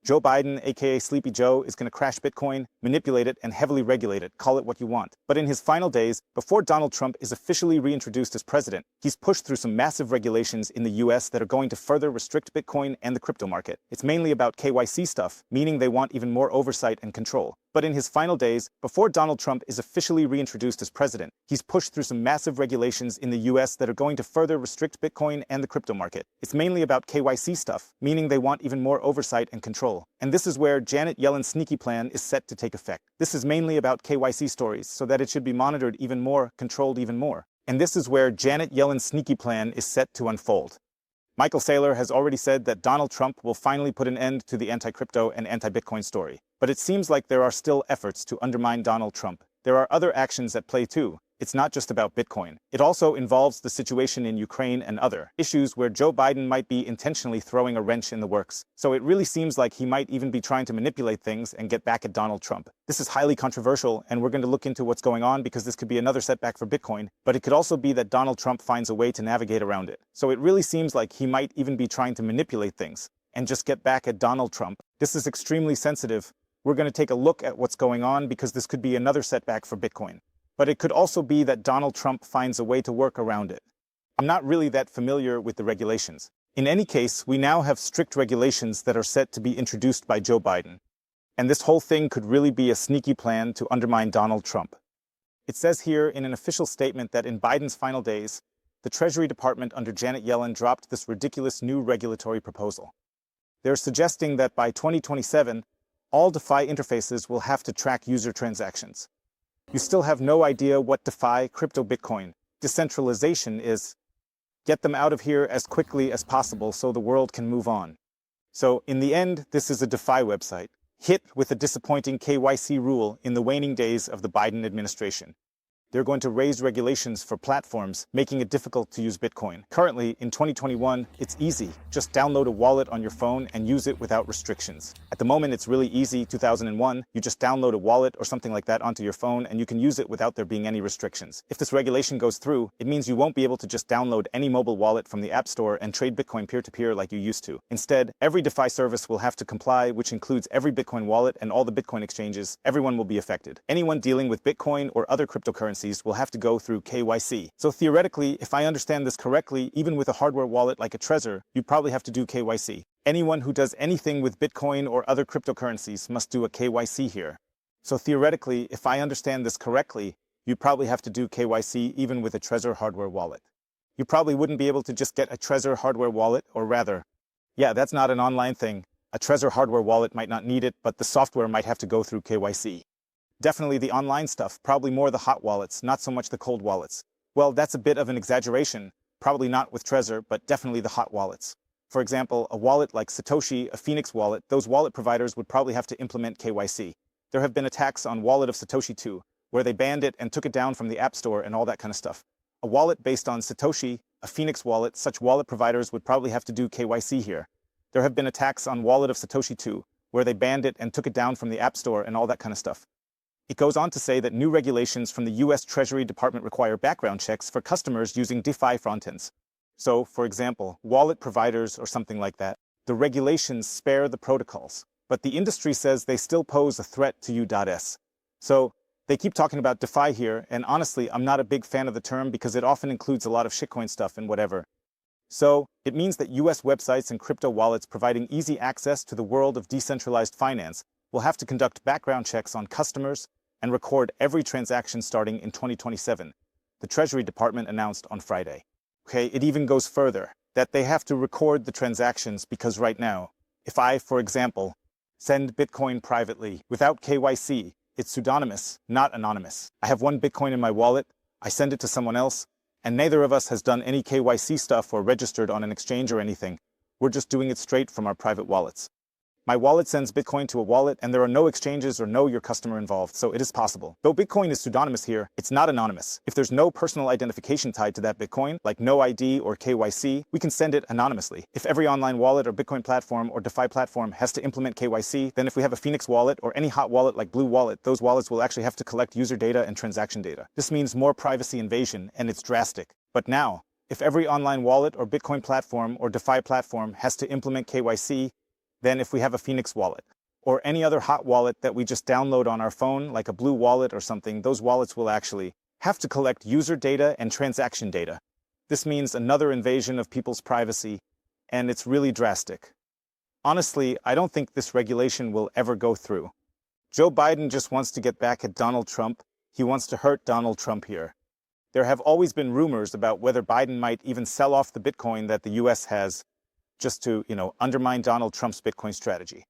Joe Biden, aka Sleepy Joe, is going to crash Bitcoin, manipulate it, and heavily regulate it, call it what you want. But in his final days, before Donald Trump is officially reintroduced as president, he's pushed through some massive regulations in the US that are going to further restrict Bitcoin and the crypto market. It's mainly about KYC stuff, meaning they want even more oversight and control. But in his final days, before Donald Trump is officially reintroduced as president, he's pushed through some massive regulations in the US that are going to further restrict Bitcoin and the crypto market. It's mainly about KYC stuff, meaning they want even more oversight and control. And this is where Janet Yellen's sneaky plan is set to take effect. This is mainly about KYC stories, so that it should be monitored even more, controlled even more. And this is where Janet Yellen's sneaky plan is set to unfold. Michael Saylor has already said that Donald Trump will finally put an end to the anti-crypto and anti-Bitcoin story. But it seems like there are still efforts to undermine Donald Trump. There are other actions at play too. It's not just about Bitcoin. It also involves the situation in Ukraine and other issues where Joe Biden might be intentionally throwing a wrench in the works. So it really seems like he might even be trying to manipulate things and get back at Donald Trump. This is highly controversial, and we're going to look into what's going on because this could be another setback for Bitcoin, but it could also be that Donald Trump finds a way to navigate around it. So it really seems like he might even be trying to manipulate things and just get back at Donald Trump. This is extremely sensitive. We're going to take a look at what's going on because this could be another setback for Bitcoin. But it could also be that Donald Trump finds a way to work around it. I'm not really that familiar with the regulations. In any case, we now have strict regulations that are set to be introduced by Joe Biden. And this whole thing could really be a sneaky plan to undermine Donald Trump. It says here in an official statement that in Biden's final days, the Treasury Department under Janet Yellen dropped this ridiculous new regulatory proposal. They're suggesting that by 2027, all DeFi interfaces will have to track user transactions. You still have no idea what DeFi, crypto Bitcoin, decentralization is. Get them out of here as quickly as possible so the world can move on. So in the end, this is a DeFi website, hit with a disappointing KYC rule in the waning days of the Biden administration. They're going to raise regulations for platforms, making it difficult to use Bitcoin. Currently, in 2021, it's easy. Just download a wallet on your phone and use it without restrictions. At the moment, it's really easy. 2001, you just download a wallet or something like that onto your phone and you can use it without there being any restrictions. If this regulation goes through, it means you won't be able to just download any mobile wallet from the App Store and trade Bitcoin peer-to-peer like you used to. Instead, every DeFi service will have to comply, which includes every Bitcoin wallet and all the Bitcoin exchanges. Everyone will be affected. Anyone dealing with Bitcoin or other cryptocurrencies will have to go through KYC. So theoretically, if I understand this correctly, even with a hardware wallet like a Trezor, you probably have to do KYC. Anyone who does anything with Bitcoin or other cryptocurrencies must do a KYC here. So theoretically, if I understand this correctly, you probably have to do KYC even with a Trezor hardware wallet. You probably wouldn't be able to just get a Trezor hardware wallet, or rather, yeah, that's not an online thing. A Trezor hardware wallet might not need it, but the software might have to go through KYC. Definitely the online stuff, probably more the hot wallets, not so much the cold wallets. Well, that's a bit of an exaggeration, probably not with Trezor, but definitely the hot wallets. For example, a wallet like Satoshi, a Phoenix wallet, those wallet providers would probably have to implement KYC. There have been attacks on Wallet of Satoshi too, where they banned it and took it down from the App Store and all that kind of stuff. A wallet based on Satoshi, a Phoenix wallet, such wallet providers would probably have to do KYC here. There have been attacks on Wallet of Satoshi too, where they banned it and took it down from the App Store and all that kind of stuff. It goes on to say that new regulations from the US Treasury Department require background checks for customers using DeFi frontends. So, for example, wallet providers or something like that. The regulations spare the protocols, but the industry says they still pose a threat to U.S. So, they keep talking about DeFi here, and honestly, I'm not a big fan of the term because it often includes a lot of shitcoin stuff and whatever. So, it means that US websites and crypto wallets providing easy access to the world of decentralized finance will have to conduct background checks on customers and record every transaction starting in 2027, the Treasury Department announced on Friday. Okay, it even goes further, that they have to record the transactions because right now, if I, for example, send Bitcoin privately without KYC, it's pseudonymous, not anonymous. I have one Bitcoin in my wallet, I send it to someone else, and neither of us has done any KYC stuff or registered on an exchange or anything. We're just doing it straight from our private wallets. My wallet sends Bitcoin to a wallet and there are no exchanges or know your customer involved, so it is possible. Though Bitcoin is pseudonymous here, it's not anonymous. If there's no personal identification tied to that Bitcoin, like no ID or KYC, we can send it anonymously. If every online wallet or Bitcoin platform or DeFi platform has to implement KYC, then if we have a Phoenix wallet or any hot wallet like Blue Wallet, those wallets will actually have to collect user data and transaction data. This means more privacy invasion, and it's drastic. But now, if every online wallet or Bitcoin platform or DeFi platform has to implement KYC, than if we have a Phoenix wallet or any other hot wallet that we just download on our phone, like a Blue Wallet or something. Those wallets will actually have to collect user data and transaction data. This means another invasion of people's privacy, and it's really drastic. Honestly, I don't think this regulation will ever go through. Joe Biden just wants to get back at Donald Trump. He wants to hurt Donald Trump here. There have always been rumors about whether Biden might even sell off the Bitcoin that the US has just to, undermine Donald Trump's Bitcoin strategy.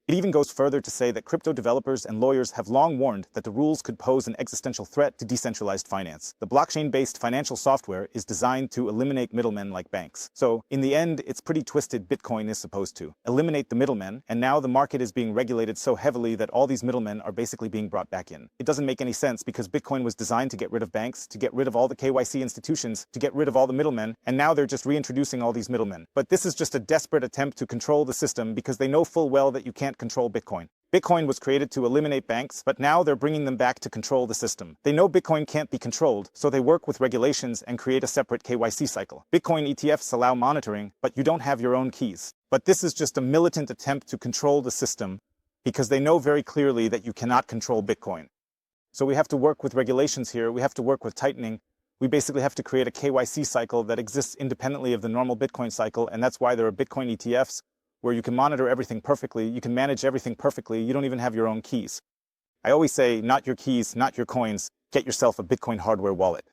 It even goes further to say that crypto developers and lawyers have long warned that the rules could pose an existential threat to decentralized finance. The blockchain-based financial software is designed to eliminate middlemen like banks. So, in the end, it's pretty twisted. Bitcoin is supposed to eliminate the middlemen, and now the market is being regulated so heavily that all these middlemen are basically being brought back in. It doesn't make any sense because Bitcoin was designed to get rid of banks, to get rid of all the KYC institutions, to get rid of all the middlemen, and now they're just reintroducing all these middlemen. But this is just a desperate attempt to control the system because they know full well that you can't control Bitcoin. Bitcoin was created to eliminate banks, but now they're bringing them back to control the system. They know Bitcoin can't be controlled, so they work with regulations and create a separate KYC cycle. Bitcoin ETFs allow monitoring, but you don't have your own keys. But this is just a militant attempt to control the system because they know very clearly that you cannot control Bitcoin. So we have to work with regulations here. We have to work with tightening. We basically have to create a KYC cycle that exists independently of the normal Bitcoin cycle, and that's why there are Bitcoin ETFs where you can monitor everything perfectly, you can manage everything perfectly, you don't even have your own keys. I always say, not your keys, not your coins, get yourself a Bitcoin hardware wallet.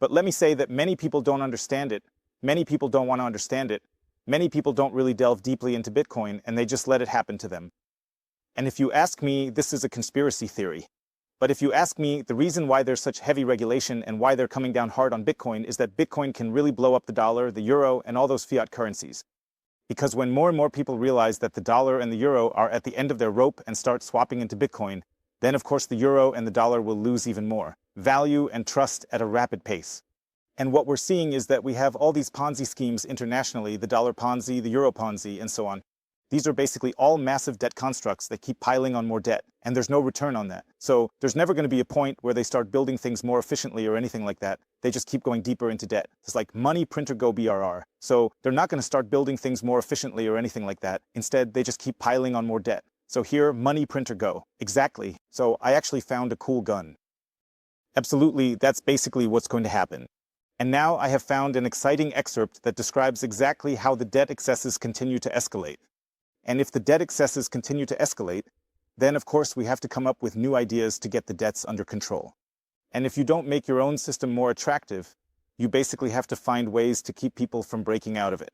But let me say that many people don't understand it, many people don't want to understand it, many people don't really delve deeply into Bitcoin, and they just let it happen to them. And if you ask me, this is a conspiracy theory. But if you ask me, the reason why there's such heavy regulation and why they're coming down hard on Bitcoin is that Bitcoin can really blow up the dollar, the euro, and all those fiat currencies. Because when more and more people realize that the dollar and the euro are at the end of their rope and start swapping into Bitcoin, then of course the euro and the dollar will lose even more value and trust at a rapid pace. And what we're seeing is that we have all these Ponzi schemes internationally, the dollar Ponzi, the euro Ponzi, and so on. These are basically all massive debt constructs that keep piling on more debt, and there's no return on that. So there's never going to be a point where they start building things more efficiently or anything like that. They just keep going deeper into debt. It's like money, printer, go BRR. So they're not going to start building things more efficiently or anything like that. Instead, they just keep piling on more debt. So here, money, printer, go. Exactly. So I actually found a cool gun. Absolutely, that's basically what's going to happen. And now I have found an exciting excerpt that describes exactly how the debt excesses continue to escalate. And if the debt excesses continue to escalate, then of course we have to come up with new ideas to get the debts under control. And if you don't make your own system more attractive, you basically have to find ways to keep people from breaking out of it.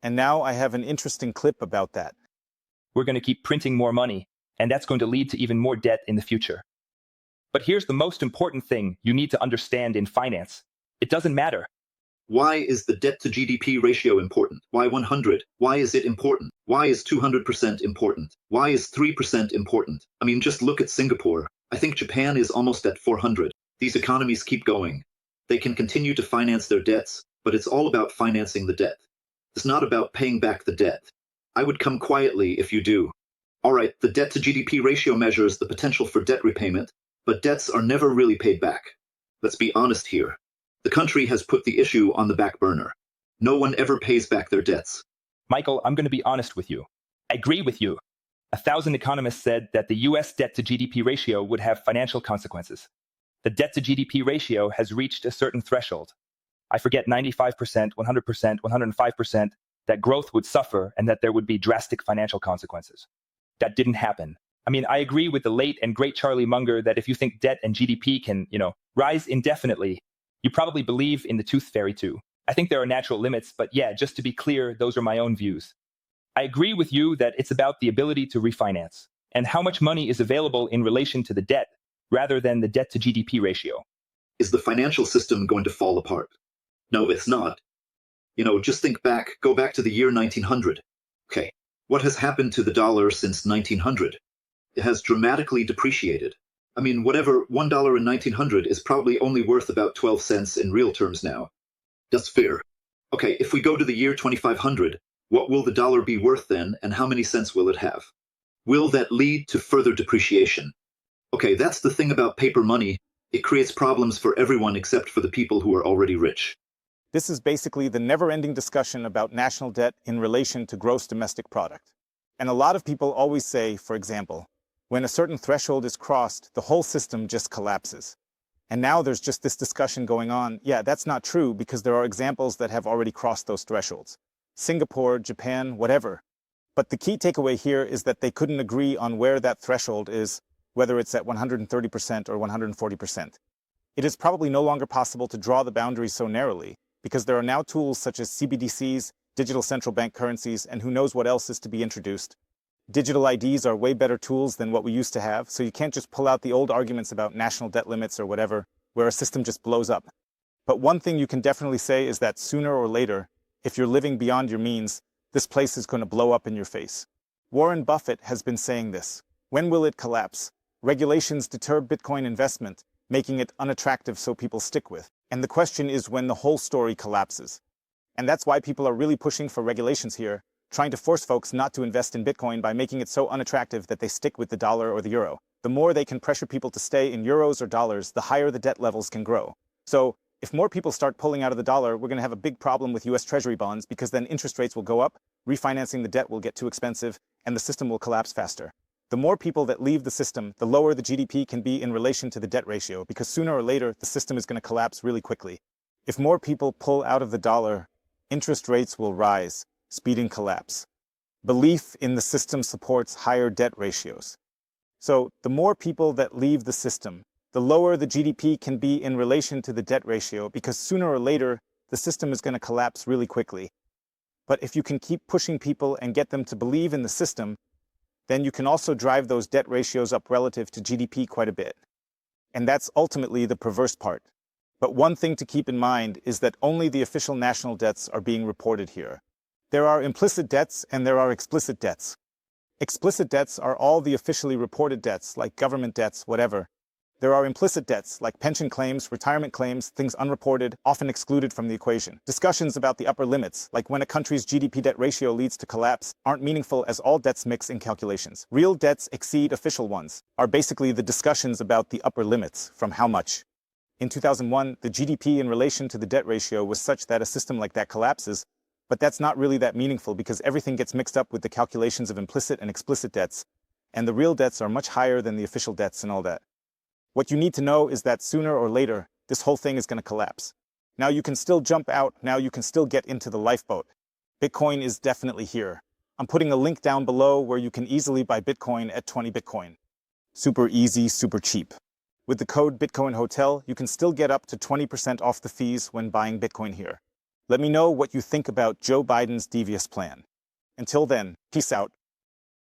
And now I have an interesting clip about that. We're going to keep printing more money, and that's going to lead to even more debt in the future. But here's the most important thing you need to understand in finance. It doesn't matter. Why is the debt to GDP ratio important? Why 100? Why is it important? Why is 200% important? Why is 3% important? I mean, just look at Singapore. I think Japan is almost at 400. These economies keep going. They can continue to finance their debts, but it's all about financing the debt. It's not about paying back the debt. I would come quietly if you do. All right, the debt to GDP ratio measures the potential for debt repayment, but debts are never really paid back. Let's be honest here. The country has put the issue on the back burner. No one ever pays back their debts. Michael, I'm going to be honest with you. I agree with you. 1,000 economists said that the US debt to GDP ratio would have financial consequences. The debt to GDP ratio has reached a certain threshold. I forget 95%, 100%, 105%, that growth would suffer and that there would be drastic financial consequences. That didn't happen. I mean, I agree with the late and great Charlie Munger that if you think debt and GDP can, rise indefinitely, you probably believe in the tooth fairy too. I think there are natural limits, but yeah, just to be clear, those are my own views. I agree with you that it's about the ability to refinance and how much money is available in relation to the debt rather than the debt to GDP ratio. Is the financial system going to fall apart? No, it's not. Just think back, go back to the year 1900. Okay, what has happened to the dollar since 1900? It has dramatically depreciated. I mean, whatever, $1 in 1900 is probably only worth about 12 cents in real terms now. That's fair. Okay, if we go to the year 2500, what will the dollar be worth then, and how many cents will it have? Will that lead to further depreciation? Okay, that's the thing about paper money. It creates problems for everyone except for the people who are already rich. This is basically the never-ending discussion about national debt in relation to gross domestic product. And a lot of people always say, for example, when a certain threshold is crossed, the whole system just collapses. And now there's just this discussion going on. Yeah, that's not true because there are examples that have already crossed those thresholds. Singapore, Japan, whatever. But the key takeaway here is that they couldn't agree on where that threshold is, whether it's at 130% or 140%. It is probably no longer possible to draw the boundaries so narrowly, because there are now tools such as CBDCs, digital central bank currencies, and who knows what else is to be introduced. Digital IDs are way better tools than what we used to have, so you can't just pull out the old arguments about national debt limits or whatever, where a system just blows up. But one thing you can definitely say is that sooner or later, if you're living beyond your means, this place is going to blow up in your face. Warren Buffett has been saying this. When will it collapse? Regulations deter Bitcoin investment, making it unattractive so people stick with. And the question is when the whole story collapses. And that's why people are really pushing for regulations here, trying to force folks not to invest in Bitcoin by making it so unattractive that they stick with the dollar or the euro. The more they can pressure people to stay in euros or dollars, the higher the debt levels can grow. So, if more people start pulling out of the dollar, we're going to have a big problem with US Treasury bonds because then interest rates will go up, refinancing the debt will get too expensive, and the system will collapse faster. The more people that leave the system, the lower the GDP can be in relation to the debt ratio because sooner or later, the system is going to collapse really quickly. If more people pull out of the dollar, interest rates will rise, speeding collapse. Belief in the system supports higher debt ratios. So, the more people that leave the system, the lower the GDP can be in relation to the debt ratio because sooner or later, the system is going to collapse really quickly. But if you can keep pushing people and get them to believe in the system, then you can also drive those debt ratios up relative to GDP quite a bit. And that's ultimately the perverse part. But one thing to keep in mind is that only the official national debts are being reported here. There are implicit debts and there are explicit debts. Explicit debts are all the officially reported debts, like government debts, whatever. There are implicit debts, like pension claims, retirement claims, things unreported, often excluded from the equation. Discussions about the upper limits, like when a country's GDP debt ratio leads to collapse, aren't meaningful as all debts mix in calculations. Real debts exceed official ones, are basically the discussions about the upper limits, from how much. In 2001, the GDP in relation to the debt ratio was such that a system like that collapses, but that's not really that meaningful because everything gets mixed up with the calculations of implicit and explicit debts, and the real debts are much higher than the official debts and all that. What you need to know is that sooner or later, this whole thing is going to collapse. Now you can still jump out, now you can still get into the lifeboat. Bitcoin is definitely here. I'm putting a link down below where you can easily buy Bitcoin at 20 Bitcoin. Super easy, super cheap. With the code BitcoinHotel, you can still get up to 20% off the fees when buying Bitcoin here. Let me know what you think about Joe Biden's devious plan. Until then, peace out.